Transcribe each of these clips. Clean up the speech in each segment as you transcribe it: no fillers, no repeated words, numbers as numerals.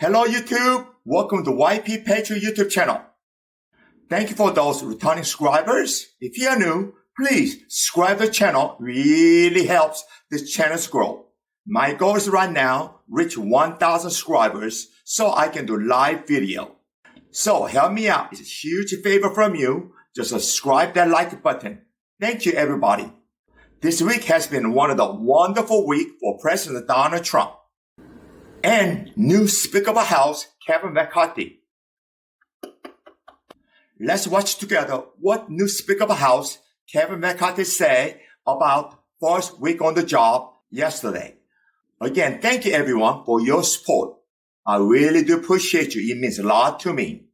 Hello YouTube, welcome to YP Patriot YouTube channel. Thank you for those returning subscribers. If you are new, please subscribe to the channel, really helps this channel grow. My goal is right now, reach 1,000 subscribers so I can do live video. So help me out, it's a huge favor from you, just subscribe that like button. Thank you everybody. This week has been one of the wonderful weeks for President Donald Trump. And new Speaker of the House, Kevin McCarthy. Let's watch together what new Speaker of the House, Kevin McCarthy, said about first week on the job yesterday. Again, thank you everyone for your support. I really do appreciate you. It means a lot to me.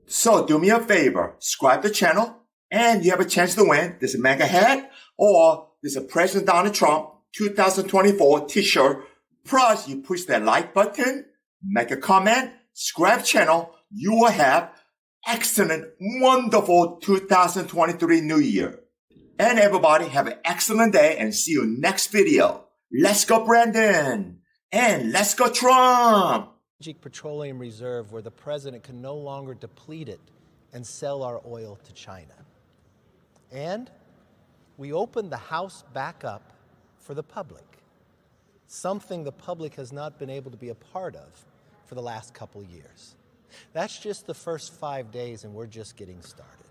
So do me a favor, subscribe to the channel, and you have a chance to win this mega hat or this President Donald Trump 2024 t-shirt. Plus, you push that like button, make a comment, subscribe channel, you will have excellent, wonderful 2023 New Year. And everybody have an excellent day and see you next video. Let's go Brandon! And let's go Trump! Petroleum reserve where the president can no longer deplete it and sell our oil to China. And we opened the House back up for the public. Something the public has not been able to be a part of for the last couple years. That's just the first 5 days, and we're just getting started.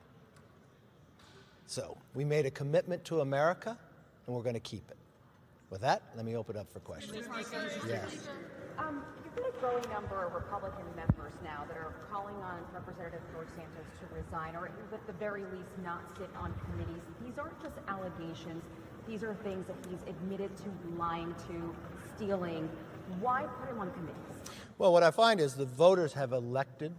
So we made a commitment to America, and we're going to keep it. With that, let me open up for questions. Yes. You've got a growing number of Republican members now that are calling on Representative George Santos to resign, or at the very least not sit on committees. These aren't just allegations. These are things that he's admitted to lying to, stealing. Why put him on committees? Well, what I find is the voters have elected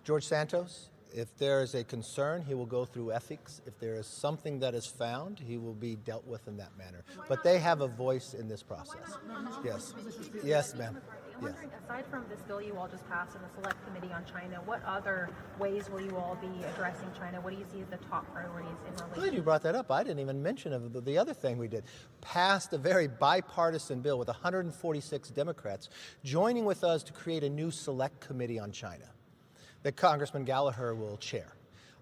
George Santos. If there is a concern, he will go through ethics. If there is something that is found, he will be dealt with in that manner. But they have a voice in this process. Yes. Yes, ma'am. I'm wondering, aside from this bill you all just passed in the Select Committee on China, what other ways will you all be addressing China? What do you see as the top priorities in relation? Good you brought that up. I didn't even mention the other thing we did. Passed a very bipartisan bill with 146 Democrats joining with us to create a new Select Committee on China that Congressman Gallagher will chair.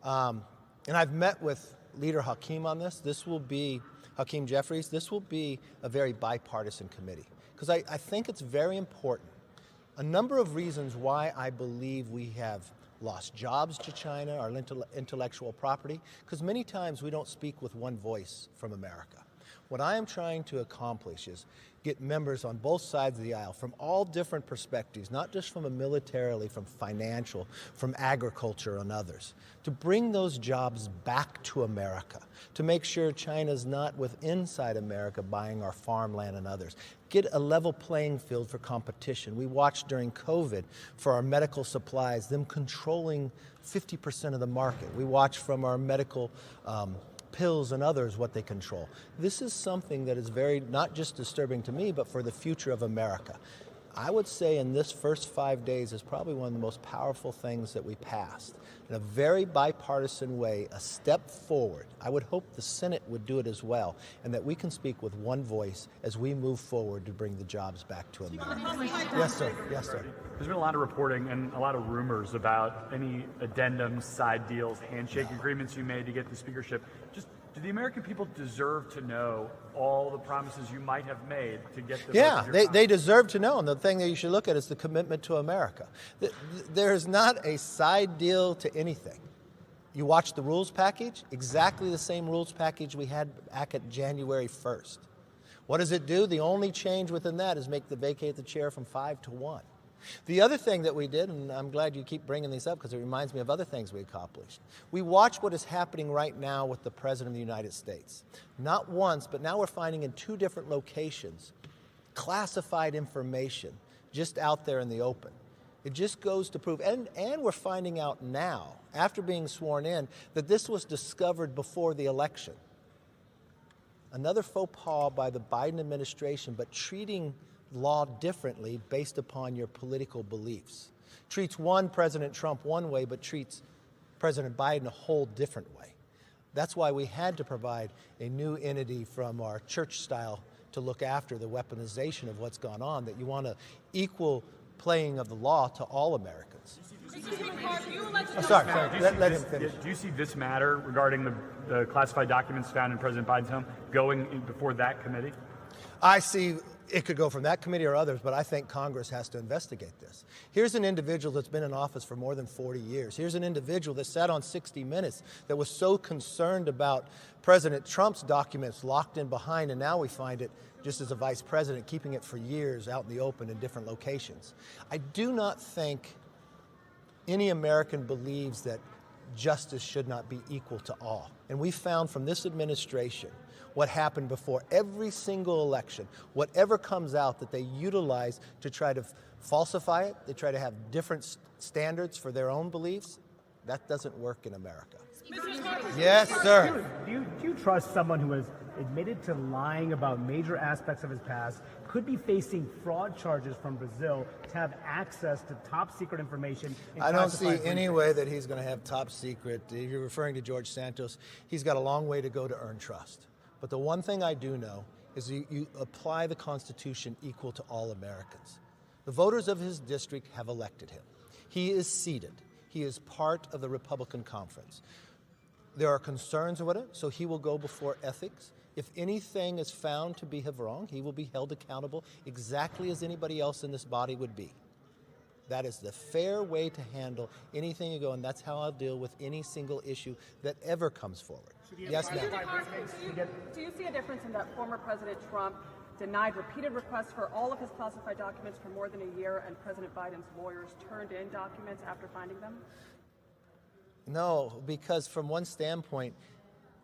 And I've met with Leader Hakeem on this. This will be, Hakeem Jeffries, this will be a very bipartisan committee. Because I think it's very important. A number of reasons why I believe we have lost jobs to China, our intellectual property, because many times we don't speak with one voice from America. What I am trying to accomplish is get members on both sides of the aisle from all different perspectives, not just from a militarily, from financial, from agriculture and others, to bring those jobs back to America, to make sure China's not with inside America buying our farmland and others. Get a level playing field for competition. We watched during COVID for our medical supplies, them controlling 50% of the market. We watched from our medical pills and others what they control. This is something that is very, not just disturbing to me, but for the future of America. I would say in this first 5 days is probably one of the most powerful things that we passed. In a very bipartisan way, a step forward. I would hope the Senate would do it as well, and that we can speak with one voice as we move forward to bring the jobs back to America. Yes, sir. Yes, sir. There's been a lot of reporting and a lot of rumors about any addendums, side deals, handshake agreements you made to get the speakership. Just, do the American people deserve to know all the promises you might have made to get the Yeah, they deserve to know. And the thing that you should look at is the commitment to America. There's not a side deal to anything. You watch the rules package, exactly the same rules package we had back at January 1st. What does it do? The only change within that is make the vacate the chair from 5 to 1. The other thing that we did, and I'm glad you keep bringing these up because it reminds me of other things we accomplished. We watch what is happening right now with the President of the United States. Not once, but now we're finding in 2 different locations classified information just out there in the open. It just goes to prove, and we're finding out now, after being sworn in, that this was discovered before the election. Another faux pas by the Biden administration, but treating law differently based upon your political beliefs. Treats one President Trump one way, but treats President Biden a whole different way. That's why we had to provide a new entity from our church style to look after the weaponization of what's gone on, that you want to equal playing of the law to all Americans. Sorry, let him finish. Do you see this matter regarding the classified documents found in President Biden's home going before that committee? I see it could go from that committee or others, but I think Congress has to investigate this. Here's an individual that's been in office for more than 40 years. Here's an individual that sat on 60 Minutes that was so concerned about President Trump's documents locked in behind, and now we find it just as a vice president, keeping it for years out in the open in different locations. I do not think any American believes that justice should not be equal to all. And we found from this administration what happened before every single election, whatever comes out that they utilize to try to falsify it, they try to have different standards for their own beliefs, that doesn't work in America. Yes, sir. Do you trust someone who has admitted to lying about major aspects of his past, could be facing fraud charges from Brazil, to have access to top secret information? I don't see any way that he's going to have top secret. If you're referring to George Santos, he's got a long way to go to earn trust. But the one thing I do know is you apply the Constitution equal to all Americans. The voters of his district have elected him. He is seated. He is part of the Republican conference. There are concerns about it, so he will go before ethics. If anything is found to be wrong, he will be held accountable exactly as anybody else in this body would be. That is the fair way to handle anything you go, and that's how I'll deal with any single issue that ever comes forward. Yes, ma'am. Do you see a difference in that former President Trump denied repeated requests for all of his classified documents for more than a year, and President Biden's lawyers turned in documents after finding them? No, because from one standpoint,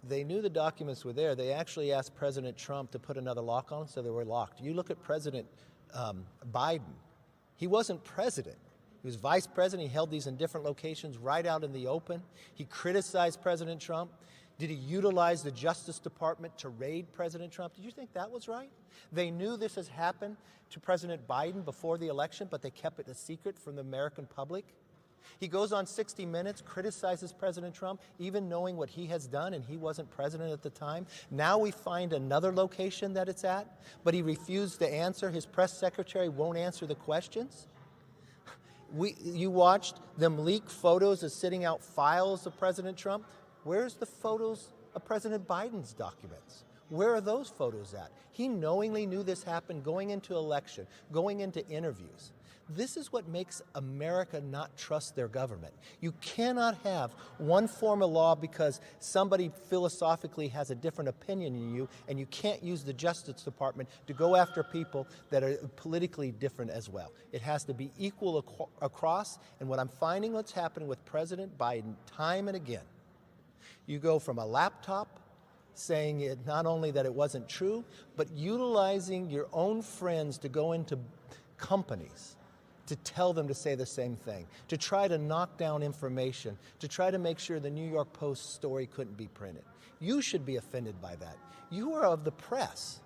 they knew the documents were there. They actually asked President Trump to put another lock on them, so they were locked. You look at President Biden. He wasn't president. He was vice president. He held these in different locations right out in the open. He criticized President Trump. Did he utilize the Justice Department to raid President Trump? Did you think that was right? They knew this has happened to President Biden before the election, but they kept it a secret from the American public. He goes on 60 Minutes, criticizes President Trump, even knowing what he has done, and he wasn't president at the time. Now we find another location that it's at, but he refused to answer. His press secretary won't answer the questions. You watched them leak photos of sitting out files of President Trump. Where's the photos of President Biden's documents? Where are those photos at? He knowingly knew this happened going into election, going into interviews. This is what makes America not trust their government. You cannot have one form of law because somebody philosophically has a different opinion than you, and you can't use the Justice Department to go after people that are politically different as well. It has to be equal across, and what I'm finding what's happening with President Biden time and again, you go from a laptop saying it, not only that it wasn't true, but utilizing your own friends to go into companies to tell them to say the same thing, to try to knock down information, to try to make sure the New York Post story couldn't be printed. You should be offended by that. You are of the press.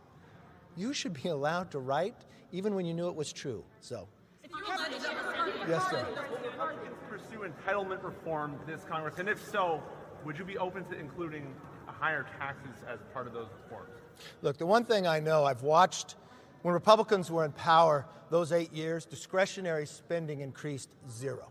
You should be allowed to write even when you knew it was true. So, yes, sir. Will Republicans pursue entitlement reform this Congress? And if so, would you be open to including higher taxes as part of those reforms? Look, the one thing I know, I've watched when Republicans were in power those 8 years, discretionary spending increased zero.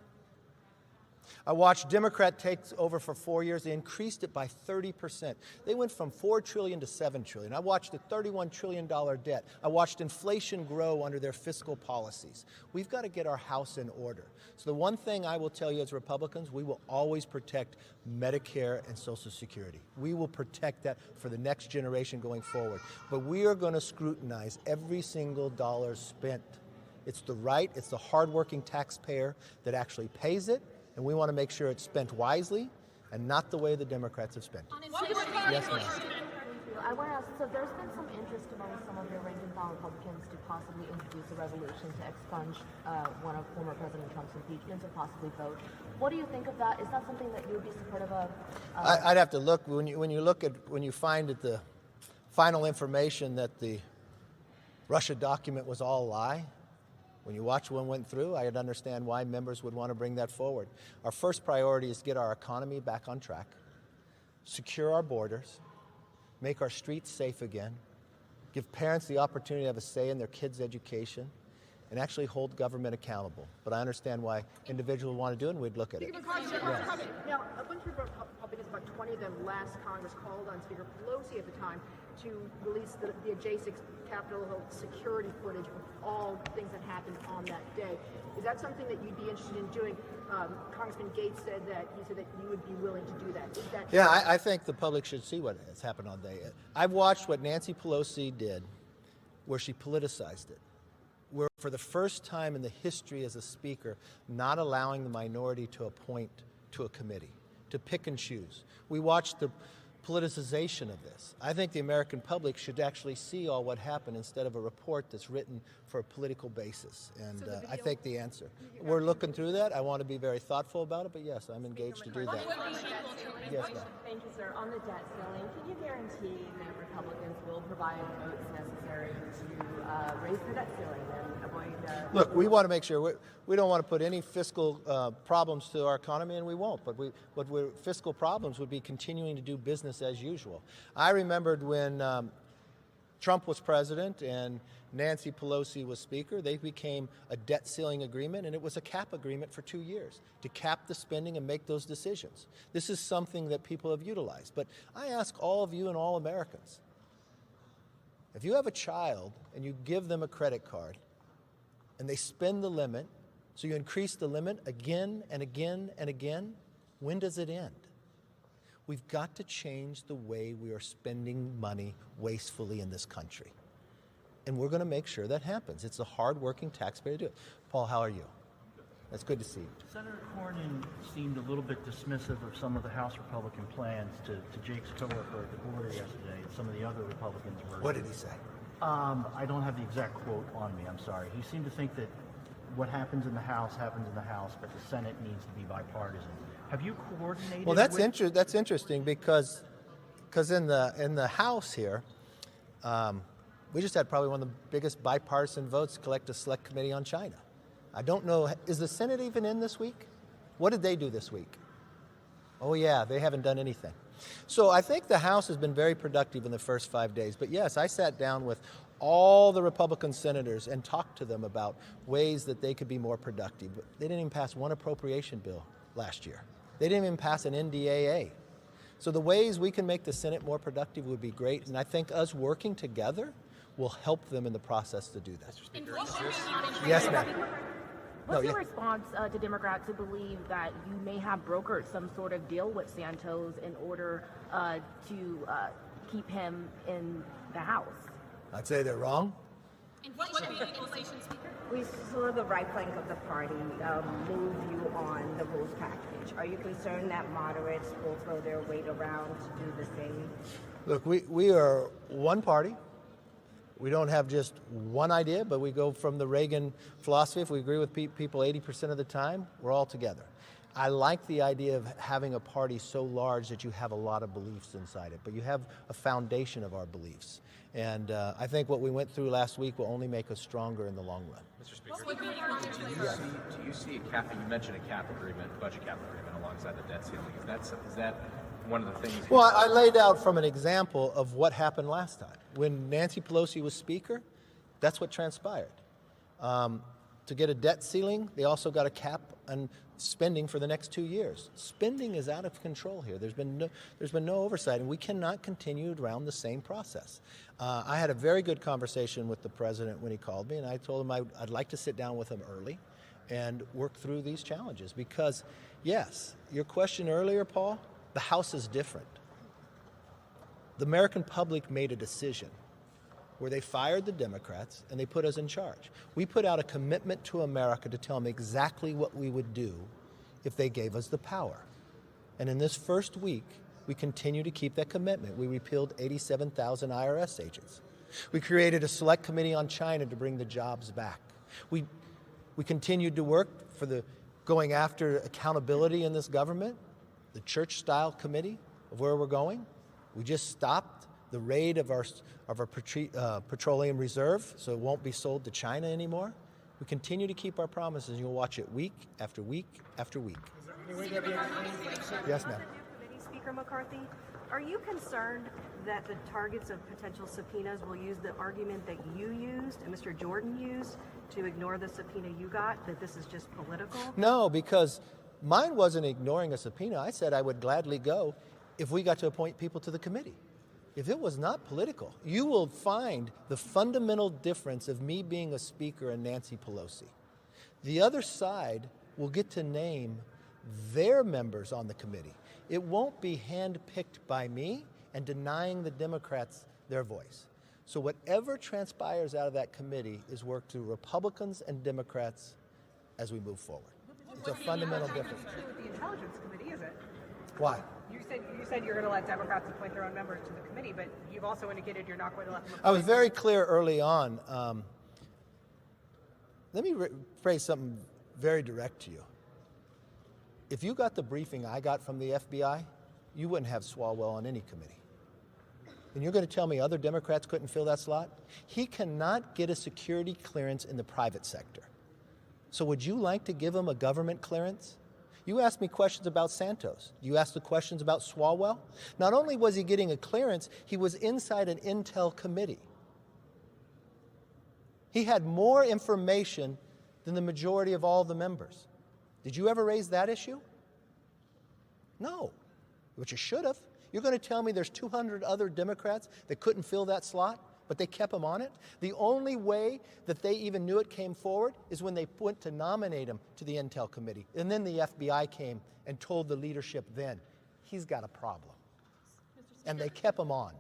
I watched Democrat take over for 4 years. They increased it by 30%. They went from $4 trillion to $7 trillion. I watched a $31 trillion debt. I watched inflation grow under their fiscal policies. We've got to get our house in order. So the one thing I will tell you as Republicans, we will always protect Medicare and Social Security. We will protect that for the next generation going forward. But we are going to scrutinize every single dollar spent. It's the hardworking taxpayer that actually pays it. And we want to make sure it's spent wisely and not the way the Democrats have spent it. Yes, ma'am. I want to ask, so there's been some interest among some of your rank-and-file Republicans to possibly introduce a resolution to expunge one of former President Trump's impeachments or possibly vote. What do you think of that? Is that something that you would be supportive of? I'd have to look. When you find that the final information that the Russia document was all a lie, when you watch what went through, I'd understand why members would want to bring that forward. Our first priority is to get our economy back on track, secure our borders, make our streets safe again, give parents the opportunity to have a say in their kids' education, and actually hold government accountable. But I understand why individuals want to do it, and we'd look at it. Now, a bunch of Republicans, about 20 of them last Congress, called on Speaker Pelosi at the time to release the adjacent Capitol Hill security footage of all things that happened on that day. Is that something that you'd be interested in doing? Congressman Gates said that you would be willing to do that. Is that Yeah, I think the public should see what has happened on day. I've watched what Nancy Pelosi did, where she politicized it, where for the first time in the history as a speaker, not allowing the minority to appoint to a committee, to pick and choose. We watched the politicization of this. I think the American public should actually see all what happened instead of a report that's written for a political basis. And I think the answer. We're looking through that. I want to be very thoughtful about it, but yes, I'm engaged to do that. Yes, ma'am. Thank you, sir. On the debt ceiling, can you guarantee that Republicans will provide votes necessary to raise the debt ceiling and avoid... Look, we want to make sure we don't want to put any fiscal problems to our economy, and we won't. But fiscal problems would be continuing to do business as usual. I remembered when Trump was president and Nancy Pelosi was speaker, they became a debt ceiling agreement, and it was a cap agreement for 2 years to cap the spending and make those decisions. This is something that people have utilized. But I ask all of you and all Americans, if you have a child and you give them a credit card and they spend the limit, so you increase the limit again and again and again, when does it end? We've got to change the way we are spending money wastefully in this country. And we're going to make sure that happens. It's a hard-working taxpayer to do it. Paul, how are you? That's good to see you. Senator Cornyn seemed a little bit dismissive of some of the House Republican plans to Jake's coworker at the border yesterday, and some of the other Republicans were. What did he say? I don't have the exact quote on me, I'm sorry. He seemed to think that what happens in the House happens in the House, but the Senate needs to be bipartisan. Have you coordinated? Well, that's interesting because in the House here, we just had probably one of the biggest bipartisan votes to collect a select committee on China. I don't know, is the Senate even in this week? What did they do this week? Oh yeah, they haven't done anything. So I think the House has been very productive in the first 5 days. But yes, I sat down with all the Republican senators and talked to them about ways that they could be more productive. But they didn't even pass one appropriation bill last year. They didn't even pass an NDAA. So the ways we can make the Senate more productive would be great. And I think us working together will help them in the process to do that. Yes, ma'am. What's your response to Democrats who believe that you may have brokered some sort of deal with Santos in order to keep him in the House? I'd say they're wrong. And what should be the inflation speaker? We saw the right flank of the party move you on the rules package. Are you concerned that moderates will throw their weight around to do the same? Look, we are one party. We don't have just one idea, but we go from the Reagan philosophy. If we agree with people 80% of the time, we're all together. I like the idea of having a party so large that you have a lot of beliefs inside it, but you have a foundation of our beliefs. And I think what we went through last week will only make us stronger in the long run. Mr. Speaker, do you see a cap? You mentioned a cap agreement, budget cap agreement alongside the debt ceiling. Is that one of the things? Well, I laid out from an example of what happened last time. When Nancy Pelosi was Speaker, that's what transpired. To get a debt ceiling, they also got a cap on spending for the next 2 years. Spending is out of control here. There's been no oversight, and we cannot continue around the same process. I had a very good conversation with the president when he called me, and I told him I'd like to sit down with him early and work through these challenges. Because, yes, your question earlier, Paul, the House is different. The American public made a decision where they fired the Democrats and they put us in charge. We put out a commitment to America to tell them exactly what we would do if they gave us the power. And in this first week, we continue to keep that commitment. We repealed 87,000 IRS agents. We created a select committee on China to bring the jobs back. We continued to work for the going after accountability in this government, the church-style committee of where we're going. We just stopped the raid of our petroleum reserve, so it won't be sold to China anymore. We continue to keep our promises. You'll watch it week after week after week. Is there any way Yes, ma'am. Speaker McCarthy, are you concerned that the targets of potential subpoenas will use the argument that you used and Mr. Jordan used to ignore the subpoena you got, that this is just political? No, because mine wasn't ignoring a subpoena. I said I would gladly go if we got to appoint people to the committee. If it was not political, you will find the fundamental difference of me being a speaker and Nancy Pelosi. The other side will get to name their members on the committee. It won't be handpicked by me and denying the Democrats their voice. So whatever transpires out of that committee is work to Republicans and Democrats as we move forward. It's a fundamental difference. With the Intelligence Committee, is it? Why? You said you're going to let Democrats appoint their own members to the committee, but you've also indicated you're not going to let them appoint. I was very clear early on. Let me phrase something very direct to you. If you got the briefing I got from the FBI, you wouldn't have Swalwell on any committee. And you're going to tell me other Democrats couldn't fill that slot? He cannot get a security clearance in the private sector. So would you like to give him a government clearance? You asked me questions about Santos. You asked the questions about Swalwell. Not only was he getting a clearance, he was inside an intel committee. He had more information than the majority of all the members. Did you ever raise that issue? No, but you should have. You're going to tell me there's 200 other Democrats that couldn't fill that slot, but they kept him on it? The only way that they even knew it came forward is when they went to nominate him to the Intel Committee. And then the FBI came and told the leadership then, he's got a problem. And they kept him on.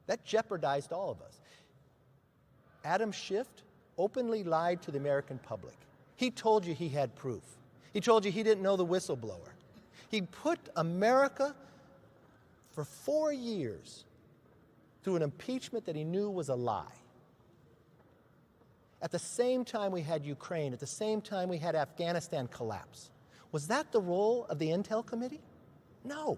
That jeopardized all of us. Adam Schiff openly lied to the American public. He told you he had proof. He told you he didn't know the whistleblower. He put America for 4 years through an impeachment that he knew was a lie. At the same time we had Ukraine, at the same time we had Afghanistan collapse. Was that the role of the Intel Committee? No.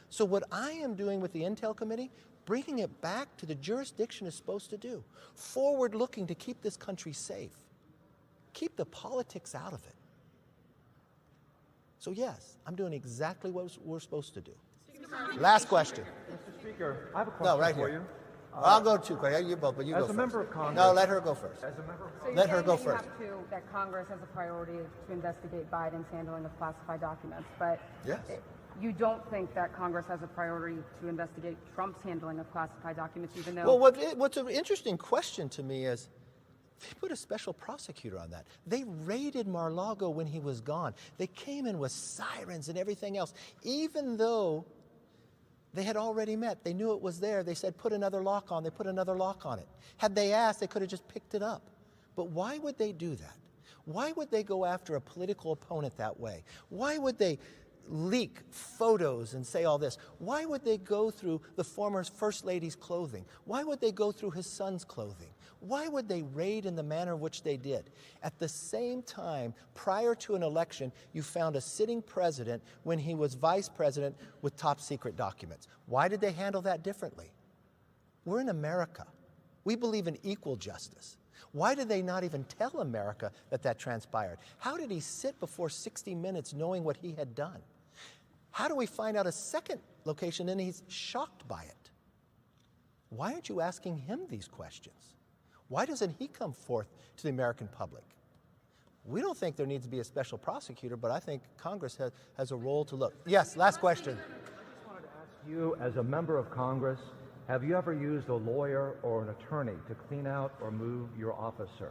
So what I am doing with the Intel Committee, bringing it back to the jurisdiction it's supposed to do. Forward-looking to keep this country safe. Keep the politics out of it. So yes, I'm doing exactly what we're supposed to do. Last question. Mr. Speaker, I have a question right for here. you. I'll go two questions. You both, but you go As first. a member of Congress. No, let her go first. As a member of So Let her saying go that first. That Congress has a priority to investigate Biden's handling of classified documents, but Yes. You don't think that Congress has a priority to investigate Trump's handling of classified documents, even though... Well, what's an interesting question to me is, they put a special prosecutor on that. They raided Mar-a-Lago when he was gone. They came in with sirens and everything else. Even though they had already met, they knew it was there. They said, put another lock on. They put another lock on it. Had they asked, they could have just picked it up. But why would they do that? Why would they go after a political opponent that way? Why would they leak photos and say all this? Why would they go through the former First Lady's clothing? Why would they go through his son's clothing? Why would they raid in the manner in which they did? At the same time, prior to an election, you found a sitting president when he was vice president with top secret documents. Why did they handle that differently? We're in America. We believe in equal justice. Why did they not even tell America that that transpired? How did he sit before 60 Minutes knowing what he had done? How do we find out a second location and he's shocked by it? Why aren't you asking him these questions? Why doesn't he come forth to the American public? We don't think there needs to be a special prosecutor, but I think Congress has a role to look. Yes, last question. I just wanted to ask you, as a member of Congress, have you ever used a lawyer or an attorney to clean out or move your office, sir?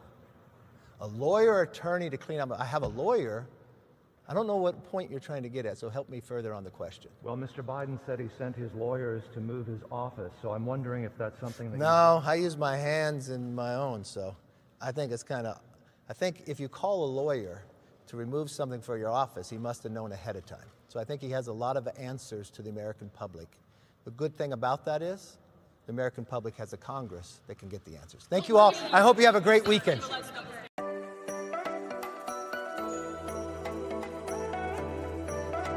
A lawyer or attorney to clean up? I have a lawyer. I don't know what point you're trying to get at, so help me further on the question. Well, Mr. Biden said he sent his lawyers to move his office, so I'm wondering if that's something that No, I use my hands and my own, so I think it's kind of, I think if you call a lawyer to remove something for your office, he must have known ahead of time. So I think he has a lot of answers to the American public. The good thing about that is the American public has a Congress that can get the answers. Thank you all. I hope you have a great weekend.